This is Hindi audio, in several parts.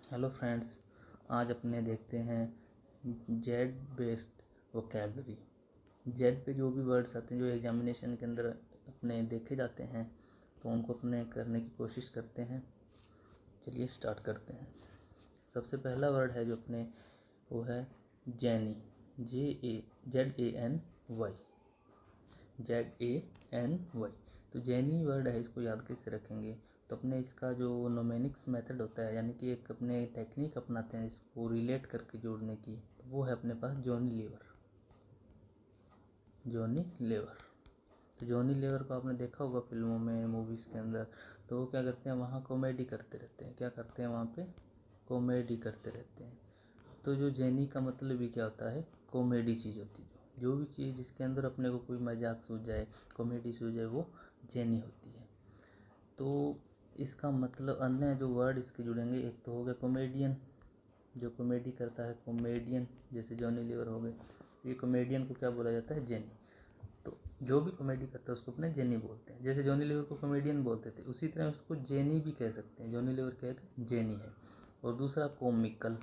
हेलो फ्रेंड्स, आज अपने देखते हैं जेड बेस्ड वोकेबलरी। जेड पे जो भी वर्ड्स आते हैं जो एग्जामिनेशन के अंदर अपने देखे जाते हैं तो उनको अपने करने की कोशिश करते हैं। चलिए स्टार्ट करते हैं। सबसे पहला वर्ड है जो अपने वो है जेनी, JANY, ZANY। तो जेनी वर्ड है, इसको याद कैसे रखेंगे? तो अपने इसका जो नोमेनिक्स मेथड होता है, यानी कि एक अपने टेक्निक अपनाते हैं इसको रिलेट करके जोड़ने की, तो वो है अपने पास जॉनी लीवर। जॉनी लीवर, तो जॉनी लीवर को आपने देखा होगा फिल्मों में, मूवीज़ के अंदर। तो वो क्या करते हैं, वहाँ कॉमेडी करते रहते हैं। क्या करते हैं वहाँ पे? कॉमेडी करते रहते हैं। तो जो जेनी का मतलब भी क्या होता है? कॉमेडी चीज़ होती है। जो भी चीज़ जिसके अंदर अपने को कोई मजाक सूझ जाए, कॉमेडी सूझ जाए, वो जेनी होती है। तो इसका मतलब अन्य जो वर्ड इसके जुड़ेंगे, एक तो हो गया कॉमेडियन, जो कॉमेडी करता है, कॉमेडियन, जैसे जॉनी लीवर हो गए। ये कॉमेडियन को क्या बोला जाता है? जेनी। तो जो भी कॉमेडी करता है उसको अपने जेनी बोलते हैं। जैसे जॉनी लीवर को कॉमेडियन बोलते थे, उसी तरह उसको जेनी भी कह सकते हैं। जॉनी लीवर क्या है? जेनी है। और दूसरा कॉमिकल।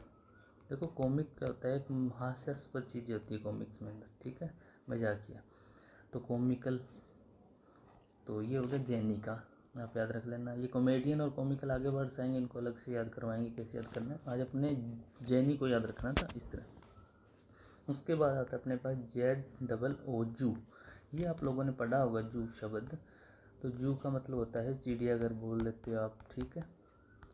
देखो कॉमिक क्या होता है? एक हास्यास्पद चीज़ें होती है कॉमिक्स में अंदर, ठीक है, मजाकिया। तो कॉमिकल, तो ये हो गया जेनी का, आप याद रख लेना। ये कॉमेडियन और कॉमिकल आगे वर्ड्स आएंगे, इनको अलग से याद करवाएंगे कैसे याद करना है। आज अपने जेनी को याद रखना था इस तरह। उसके बाद आता है अपने पास ZOO, जू। ये आप लोगों ने पढ़ा होगा जू शब्द। तो जू का मतलब होता है चिड़ियाघर, बोल देते हो आप, ठीक है,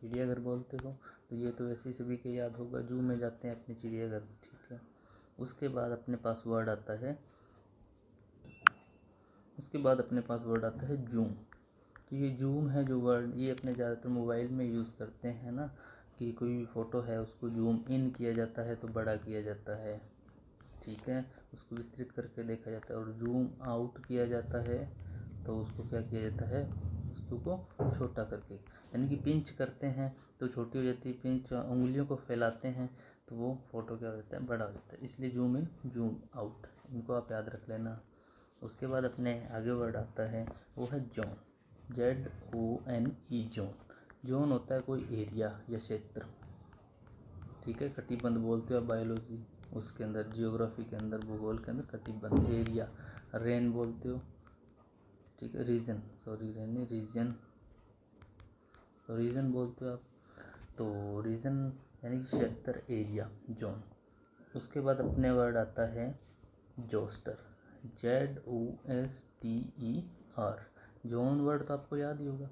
चिड़ियाघर बोलते हो। तो ये तो ऐसे सभी के याद होगा, जू में जाते हैं अपने चिड़ियाघर, ठीक है। उसके बाद अपने पास वर्ड आता है जूम। तो ये जूम है जो वर्ड, ये अपने ज़्यादातर मोबाइल में यूज़ करते हैं ना, कि कोई भी फ़ोटो है उसको जूम इन किया जाता है तो बड़ा किया जाता है, ठीक है, उसको विस्तृत करके देखा जाता है। और जूम आउट किया जाता है तो उसको क्या किया जाता है? वस्तु को छोटा करके, यानी कि पिंच करते हैं तो छोटी हो जाती है, पिंच उंगलियों को फैलाते हैं तो वो फ़ोटो क्या हो जाता है? बड़ा हो जाता है। इसलिए जूम इन, जूम आउट, इनको आप याद रख लेना। उसके बाद अपने आगे वर्ड आता है वो है जोन, ZONE, जोन। जोन होता है कोई एरिया या क्षेत्र, ठीक है। कटिबंध बोलते हो बायोलॉजी उसके अंदर, जियोग्राफी के अंदर, भूगोल के अंदर कटिबंध, एरिया। रेन बोलते हो, ठीक है, रीजन, सॉरी रेन नहीं, रीजन, तो रीजन बोलते हो आप। तो रीजन यानी कि क्षेत्र, एरिया, जोन। उसके बाद अपने वर्ड आता है जोस्टर, ZOSTER। जोन वर्ड तो आपको याद ही होगा,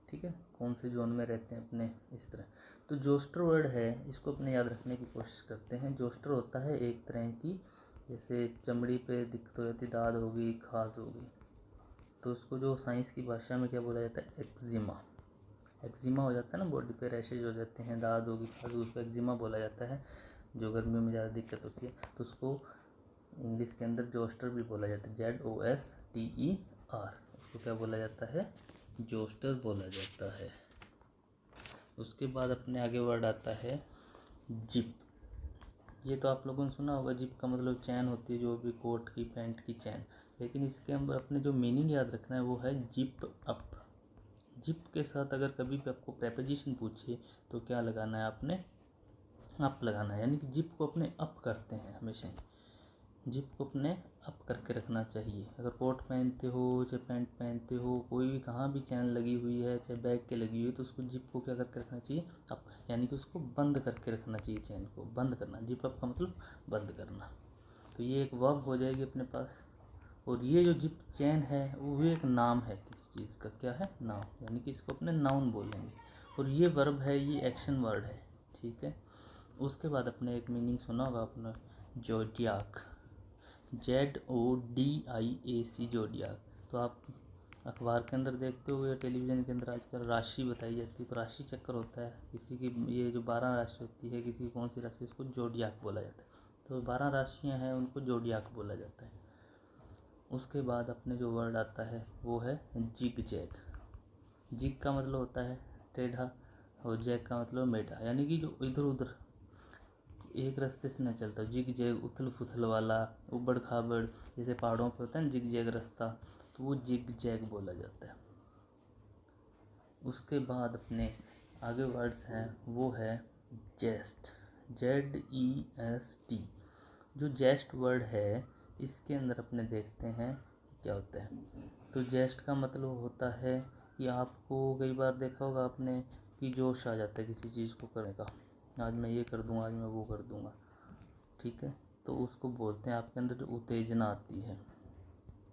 ठीक है, कौन से जोन में रहते हैं अपने, इस तरह। तो जोस्टर वर्ड है, इसको अपने याद रखने की कोशिश करते हैं। जोस्टर होता है एक तरह की, जैसे चमड़ी पे दिक्कत हो जाती, दाद होगी, खाज होगी, तो उसको जो साइंस की भाषा में क्या बोला जाता है? एक्जिमा। एक्जिमा हो जाता है ना, बॉडी पे रैशेज हो जाते हैं, दाद होगी, खाज, उसको एक्जिमा बोला जाता है, जो गर्मियों में ज़्यादा दिक्कत होती है। तो उसको इंग्लिश के अंदर जोस्टर भी बोला जाता है, ZOSTER। उसको क्या बोला जाता है? जोस्टर बोला जाता है। उसके बाद अपने आगे वर्ड आता है जिप। ये तो आप लोगों ने सुना होगा, जिप का मतलब चैन होती है, जो भी कोट की, पैंट की चैन। लेकिन इसके अंदर अपने जो मीनिंग याद रखना है वो है जिप अप। जिप के साथ अगर कभी भी आपको प्रेपोजिशन पूछे तो क्या लगाना है आपने? अप लगाना है, यानी कि जिप को अपने अप करते हैं हमेशा ही। जिप को अपने अप करके रखना चाहिए। अगर कोट पहनते हो, चाहे पैंट पहनते हो, कोई भी कहाँ भी चैन लगी हुई है, चाहे बैग के लगी हुई है, तो उसको जिप को क्या करके रखना चाहिए? अप, यानी कि उसको बंद करके रखना चाहिए, चैन को बंद करना। जिप अप का मतलब बंद करना। तो ये एक वर्ब हो जाएगी अपने पास। और ये जो जिप चैन है वो भी एक नाम है किसी चीज़ का, क्या है? नाउन, यानी कि इसको अपने नाउन बोलेंगे। और ये वर्ब है, ये एक्शन वर्ड है, ठीक है। उसके बाद अपने एक मीनिंग सुना होगा अपने, जोडियाक, ZODIAC, जोडियाक। तो आप अखबार के अंदर देखते हो या टेलीविज़न के अंदर आजकल राशि बताई जाती है, तो राशि चक्कर होता है किसी की, ये जो 12 राशि होती है, किसी कौन सी राशि, उसको जोडियाक बोला जाता है। तो 12 राशियाँ हैं, उनको जोडियाक बोला जाता है। उसके बाद अपने जो वर्ड आता है वो है जिग जैग। जिग का मतलब होता है टेढ़ा, और जैग का मतलब मेढ़ा, यानी कि जो इधर उधर एक रास्ते से न चलता, जिग जैग, उथल फुथल वाला, उबड़ खाबड़, जैसे पहाड़ों पे होता है ना जिग जैग रास्ता, तो वो जिग जैग बोला जाता है। उसके बाद अपने आगे वर्ड्स हैं वो है जेस्ट, ZEST। जो जेस्ट वर्ड है इसके अंदर अपने देखते हैं कि क्या होता है। तो जेस्ट का मतलब होता है कि आपको कई बार देखा होगा आपने कि जोश आ जाता है किसी चीज़ को करने का, आज मैं ये कर दूंगा, आज मैं वो कर दूंगा, ठीक है। तो उसको बोलते हैं आपके अंदर जो उत्तेजना आती है।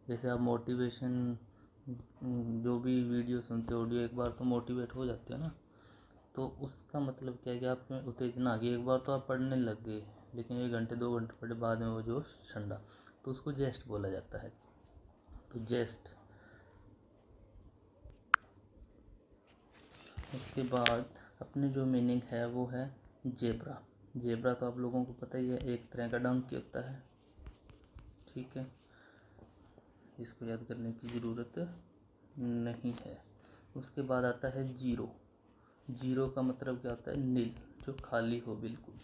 जैसे आप मोटिवेशन जो भी वीडियो सुनते हो, ऑडियो, एक बार तो मोटिवेट हो जाते हो ना, तो उसका मतलब क्या है कि आप में उत्तेजना आ गई। एक बार तो आप पढ़ने लग गए, लेकिन 1 घंटे 2 घंटे पढ़े, बाद में वो जोश ठंडा, तो उसको जेस्ट बोला जाता है। तो जेस्ट। उसके बाद अपने जो मीनिंग है वो है जेब्रा। जेब्रा तो आप लोगों को पता ही है, एक तरह का डंकी होता है, ठीक है, इसको याद करने की ज़रूरत नहीं है। उसके बाद आता है जीरो। जीरो का मतलब क्या होता है? नील, जो खाली हो बिल्कुल।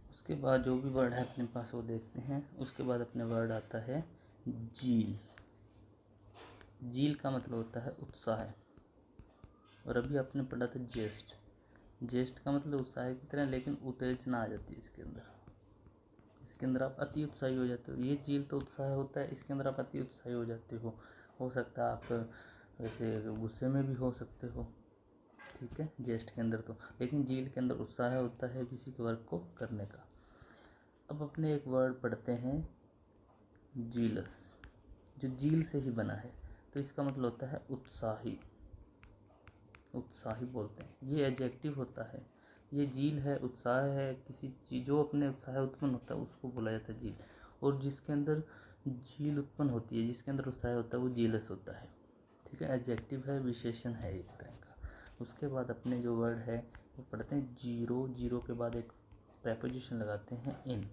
उसके बाद जो भी वर्ड है अपने पास वो देखते हैं। उसके बाद अपने वर्ड आता है जील। जील का मतलब होता है उत्साह। और अभी आपने पढ़ा था जेस्ट। जेस्ट का मतलब उत्साह की तरह, लेकिन उत्तेजना आ जाती है इसके अंदर। इसके अंदर आप अति उत्साही हो जाते हो। ये जील तो उत्साह होता है, इसके अंदर आप अति उत्साही हो जाते हो सकता है आप वैसे गुस्से में भी हो सकते हो, ठीक है, जेस्ट के अंदर तो। लेकिन जील के अंदर उत्साह होता है किसी के वर्क को करने का। अब अपने एक वर्ड पढ़ते हैं जीलस, जो जील से ही बना है। तो इसका मतलब होता है उत्साही। उत्साही बोलते हैं, ये एडजेक्टिव होता है। ये जील है, उत्साह है, किसी चीज़ जो अपने उत्साह उत्पन्न होता है उसको बोला जाता है जील। और जिसके अंदर जील उत्पन्न होती है, जिसके अंदर उत्साह होता है, वो जीलस होता है, ठीक है। एडजेक्टिव है, विशेषण है एक तरह का। उसके बाद अपने जो वर्ड है वो पढ़ते हैं जीरो। जीरो के बाद एक प्रेपोजिशन लगाते हैं इन,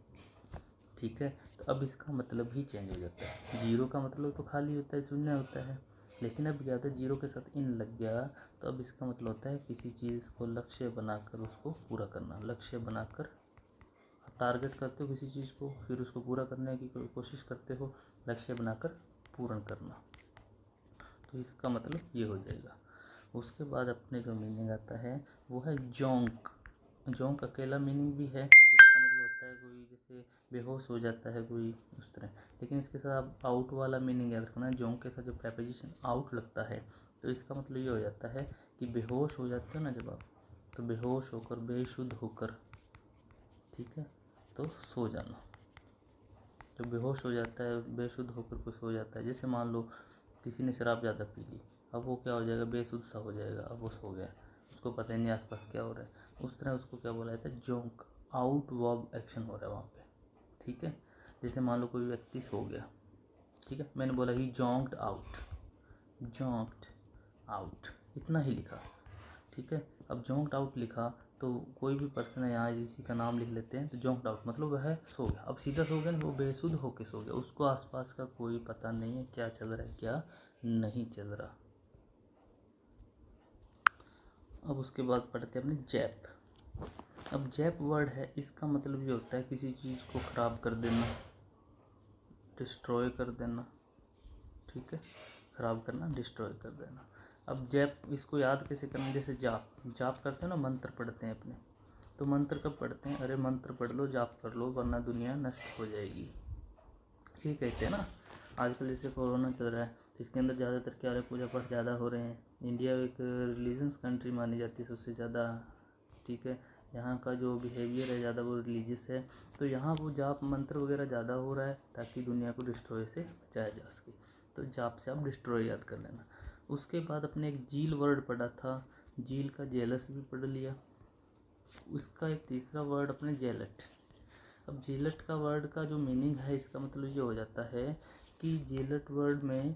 ठीक है। तो अब इसका मतलब ही चेंज हो जाता है। जीरो का मतलब तो खाली होता है, शून्य होता है, लेकिन अब क्या होता है, जीरो के साथ इन लग गया तो अब इसका मतलब होता है किसी चीज़ को लक्ष्य बनाकर उसको पूरा करना। लक्ष्य बनाकर आप टारगेट करते हो किसी चीज़ को, फिर उसको पूरा करने की कोशिश करते हो, लक्ष्य बनाकर पूर्ण करना। तो इसका मतलब ये हो जाएगा। उसके बाद अपने जो मीनिंग आता है वो है जोंक। जोंक अकेला मीनिंग भी है, इसका मतलब होता है कोई जैसे बेहोश हो जाता है कोई, उस तरह। लेकिन इसके साथ आप आउट वाला मीनिंग याद रखना। जोंक के साथ जो प्रेपोजिशन आउट लगता है तो इसका मतलब ये हो जाता है कि बेहोश हो जाते हो ना जब आप, तो बेहोश होकर, बेशुद्ध होकर, ठीक है, तो सो जाना। जो बेहोश हो जाता है, बेशुद्ध होकर कोई सो जाता है, जैसे मान लो किसी ने शराब ज़्यादा पी ली, अब वो क्या हो जाएगा, बेसुध सा हो जाएगा, अब वो सो गया, उसको पता ही नहीं आसपास क्या हो रहा है। उस तरह उसको क्या बोला जाता है, जोंक। आउट वर्ब एक्शन हो रहा है वहाँ पे, ठीक है। जैसे मान लो कोई व्यक्ति सो गया, ठीक है, मैंने बोला ही जोंक्ड आउट, जोंक्ड आउट, इतना ही लिखा, ठीक है। अब जोंक्ड आउट लिखा तो कोई भी पर्सन है यहाँ किसी का नाम लिख लेते हैं, तो जोंक्ड आउट मतलब वह सो गया। अब सीधा सो गया, वो बेसुध होके सो गया, उसको आसपास का कोई पता नहीं है क्या चल रहा है क्या नहीं चल रहा। अब उसके बाद पढ़ते हैं अपने जैप। अब जैप वर्ड है, इसका मतलब ये होता है किसी चीज़ को ख़राब कर देना, डिस्ट्रॉय कर देना, ठीक है, ख़राब करना, डिस्ट्रॉय कर देना। अब जैप इसको याद कैसे करना, जैसे जाप। जाप करते हैं ना, मंत्र पढ़ते हैं अपने, तो मंत्र कब पढ़ते हैं, अरे मंत्र पढ़ लो, जाप कर लो, वरना दुनिया नष्ट हो जाएगी, ये कहते हैं ना। आजकल जैसे कोरोना चल रहा है तो इसके अंदर ज़्यादातर क्या हो रहा है, पूजा पाठ ज़्यादा हो रहे हैं। इंडिया एक रिलीजन्स कंट्री मानी जाती है सबसे ज़्यादा, ठीक है। यहाँ का जो बिहेवियर है ज़्यादा वो रिलीजियस है, तो यहाँ वो जाप मंत्र वगैरह ज़्यादा हो रहा है ताकि दुनिया को डिस्ट्रॉय से बचाया जा सके। तो जाप से आप डिस्ट्रॉय याद कर लेना। उसके बाद अपने एक जील वर्ड पढ़ा था, जील का जेलस भी पढ़ लिया। उसका एक तीसरा वर्ड अपने जेलट। अब जेलट का वर्ड का जो मीनिंग है, इसका मतलब ये हो जाता है कि जेलट वर्ड में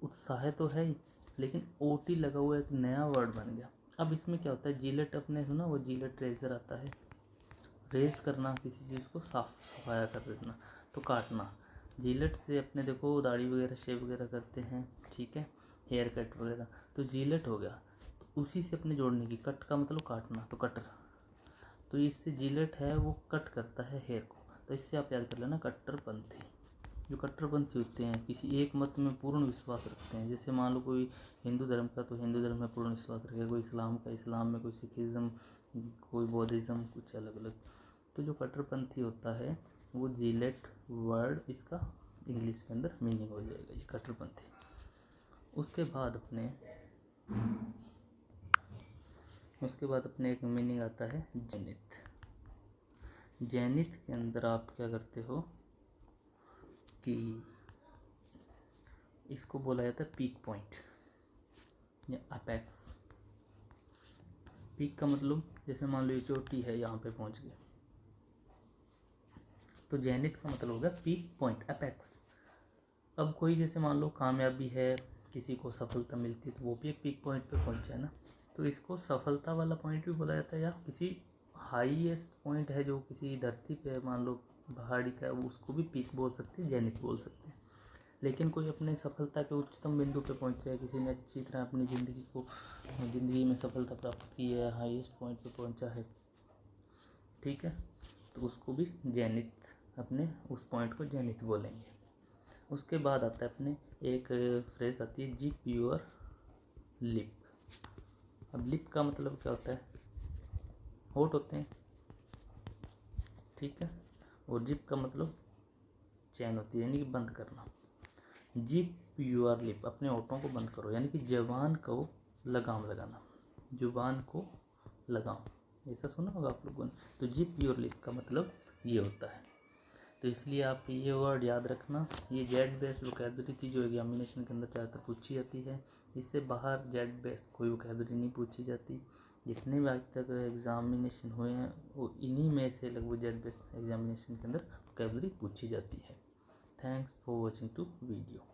उत्साह तो है ही, लेकिन ओटी लगा हुआ एक नया वर्ड बन गया। अब इसमें क्या होता है, जीलट अपने सुना, वो जीलट रेजर आता है, रेज करना, किसी चीज़ को साफ सफाया कर देना, तो काटना। जीलट से अपने देखो दाढ़ी वगैरह शेव वगैरह करते हैं, ठीक है, हेयर कट वगैरह, तो जीलट हो गया। उसी से अपने जोड़ने की, कट का मतलब काटना, तो कटर, तो इससे जिलेट है वो कट करता है हेयर को। तो इससे आप याद कर लेना कट्टरपंथी। जो कट्टरपंथी होते हैं किसी एक मत में पूर्ण विश्वास रखते हैं, जैसे मान लो कोई हिंदू धर्म का तो हिंदू धर्म में पूर्ण विश्वास रखेगा, कोई इस्लाम का इस्लाम में, कोई सिखिज़्म, कोई बौद्धिज़्म, कुछ अलग अलग। तो जो कट्टरपंथी होता है वो जिलेट वर्ड इसका इंग्लिश के अंदर मीनिंग हो जाएगा, ये कट्टरपंथी। उसके बाद अपने एक मीनिंग आता है जैनित। जैनित के अंदर आप क्या करते हो कि इसको बोला जाता है पीक पॉइंट या अपेक्स। पीक का मतलब जैसे मान लो ये चोटी है, यहाँ पे पहुँच गए, तो जैनित का मतलब हो गया पीक पॉइंट, अपेक्स। अब कोई जैसे मान लो कामयाबी है, किसी को सफलता मिलती है, तो वो भी एक पीक पॉइंट पे पहुँचा है ना, तो इसको सफलता वाला पॉइंट भी बोला जाता है, या किसी हाईएस्ट पॉइंट है जो किसी धरती पे मान लो पहाड़ी का, उसको भी पीक बोल सकते हैं, जैनित बोल सकते हैं। लेकिन कोई अपने सफलता के उच्चतम बिंदु पे पहुंचा है, किसी ने अच्छी तरह अपनी ज़िंदगी में सफलता प्राप्त की है, हाईएस्ट पॉइंट पे पहुंचा है, ठीक है, तो उसको भी जैनित, अपने उस पॉइंट को जैनित बोलेंगे। उसके बाद आता है अपने एक फ्रेज आती है जिप योर लिप। अब लिप का मतलब क्या होता है, होठ होते हैं, ठीक है, और जिप का मतलब चैन होती है, यानी कि बंद करना। जिप योर लिप, अपने होठों को बंद करो, यानी कि जबान को लगाम लगाना, जुबान को लगाम, ऐसा सुना होगा आप लोगों ने। तो जिप योर लिप का मतलब ये होता है। तो इसलिए आप ये वर्ड याद रखना। ये जेड बेस्ड वोकैबुलरी थी जो एग्जामिनेशन के अंदर ज़्यादातर पूछी जाती है। इससे बाहर जेड बेस्ड कोई वोकैबुलरी नहीं पूछी जाती। जितने भी आज तक एग्जामिनेशन हुए हैं वो इन्हीं में से लगभग जेड बेस्ड एग्जामिनेशन के अंदर वोकैबुलरी पूछी जाती है। Thanks for watching to video.